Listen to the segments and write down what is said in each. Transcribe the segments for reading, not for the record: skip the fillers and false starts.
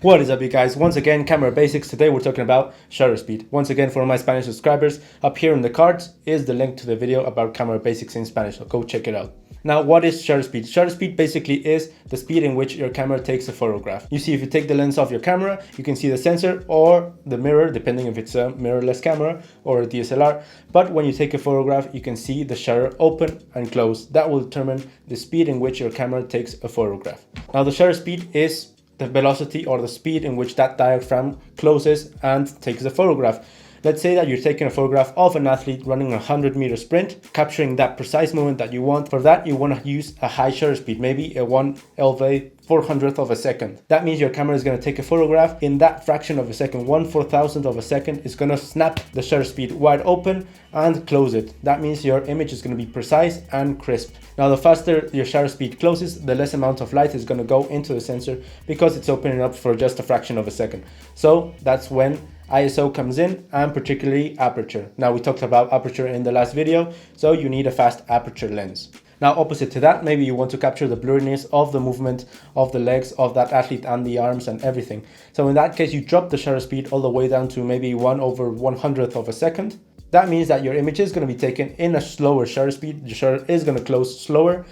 What is up, you guys? Once again, camera basics. Today we're talking about shutter speed. Once again, for my Spanish subscribers, up here in the cards is the link to the video about camera basics in Spanish, so go check it out. Now, what is shutter speed? Shutter speed basically is the speed in which your camera takes a photograph. You see, if you take the lens off your camera, you can see the sensor or the mirror, depending if it's a mirrorless camera or a DSLR. But when you take a photograph, you can see the shutter open and close. That will determine the speed in which your camera takes a photograph. Now, the shutter speed is the velocity or the speed in which that diaphragm closes and takes the photograph. Let's say that you're taking a photograph of an athlete running a 100-meter sprint, capturing that precise moment that you want. For that, you want to use a high shutter speed, maybe a 1 LV 400th of a second. That means your camera is going to take a photograph in that fraction of a second. 1/4000th of a second is going to snap the shutter speed wide open and close it. That means your image is going to be precise and crisp. Now, the faster your shutter speed closes, the less amount of light is going to go into the sensor because it's opening up for just a fraction of a second. So that's when ISO comes in, and particularly aperture. Now, we talked about aperture in the last video, so you need a fast aperture lens. Now, opposite to that, maybe you want to capture the blurriness of the movement of the legs of that athlete and the arms and everything. So in that case, you drop the shutter speed all the way down to maybe 1/100th of a second. That means that your image is going to be taken in a slower shutter speed. The shutter is going to close slower,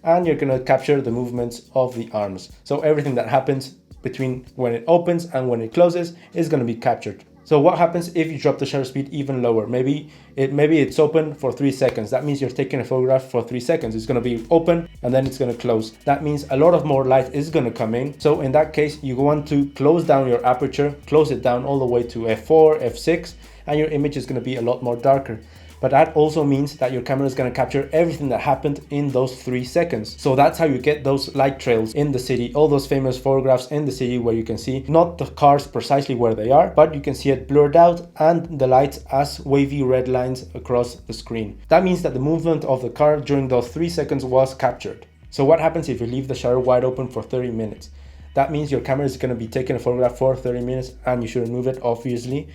and you're going to capture the movements of the arms. So everything that happens between when it opens and when it closes is going to be captured. So what happens if you drop the shutter speed even lower? Maybe it's open for 3 seconds. That means you're taking a photograph for 3 seconds. It's going to be open and then it's going to close. That means a lot of more light is going to come in. So in that case, you want to close down your aperture, close it down all the way to f4, f6, and your image is going to be a lot more darker. But that also means that your camera is going to capture everything that happened in those 3 seconds. So that's how you get those light trails in the city, all those famous photographs in the city where you can see not the cars precisely where they are, but you can see it blurred out and the lights as wavy red lines across the screen. That means that the movement of the car during those 3 seconds was captured. So what happens if you leave the shutter wide open for 30 minutes? That means your camera is going to be taking a photograph for 30 minutes and you should remove it, obviously.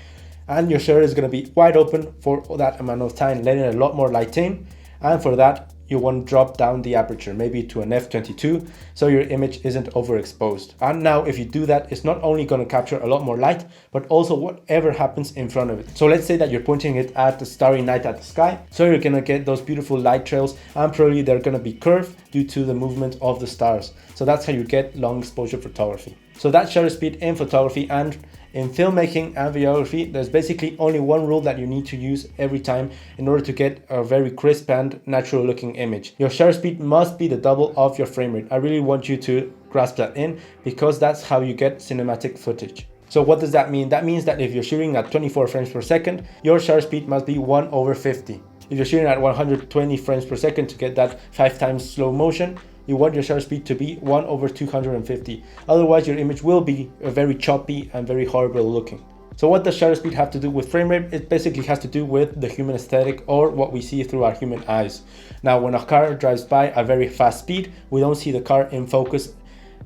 And your shutter is going to be wide open for that amount of time, letting a lot more light in. And for that, you want to drop down the aperture, maybe to an f22, so your image isn't overexposed. And now if you do that, it's not only going to capture a lot more light, but also whatever happens in front of it. So let's say that you're pointing it at the starry night at the sky, so you're going to get those beautiful light trails, and probably they're going to be curved due to the movement of the stars. So that's how you get long exposure photography. So that's shutter speed in photography. And in filmmaking and videography, there's basically only one rule that you need to use every time in order to get a very crisp and natural looking image. Your shutter speed must be the double of your frame rate. I really want you to grasp that in, because that's how you get cinematic footage. So what does that mean? That means that if you're shooting at 24 frames per second, your shutter speed must be 1/50. If you're shooting at 120 frames per second to get that 5 times slow motion, you want your shutter speed to be 1/250. Otherwise, your image will be very choppy and very horrible looking. So what does shutter speed have to do with frame rate? It basically has to do with the human aesthetic, or what we see through our human eyes. Now, when a car drives by at very fast speed, we don't see the car in focus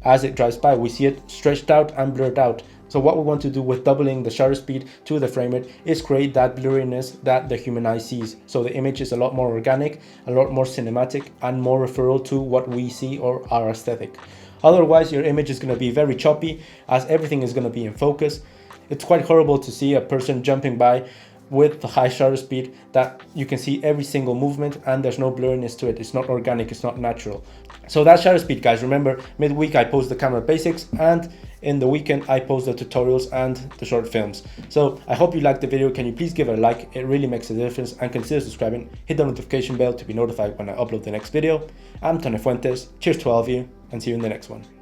as it drives by. We see it stretched out and blurred out. So what we want to do with doubling the shutter speed to the frame rate is create that blurriness that the human eye sees. So the image is a lot more organic, a lot more cinematic, and more referral to what we see or our aesthetic. Otherwise, your image is going to be very choppy, as everything is going to be in focus. It's quite horrible to see a person jumping by with the high shutter speed that you can see every single movement and there's no blurriness to it. It's not organic, it's not natural. So that's shutter speed, guys. Remember, midweek I post the camera basics, and in the weekend I post the tutorials and the short films. So I hope you liked the video. Can you please give it a like? It really makes a difference, and consider subscribing. Hit the notification bell to be notified when I upload the next video. I'm Fuentes. Cheers to all of you, and see you in the next one.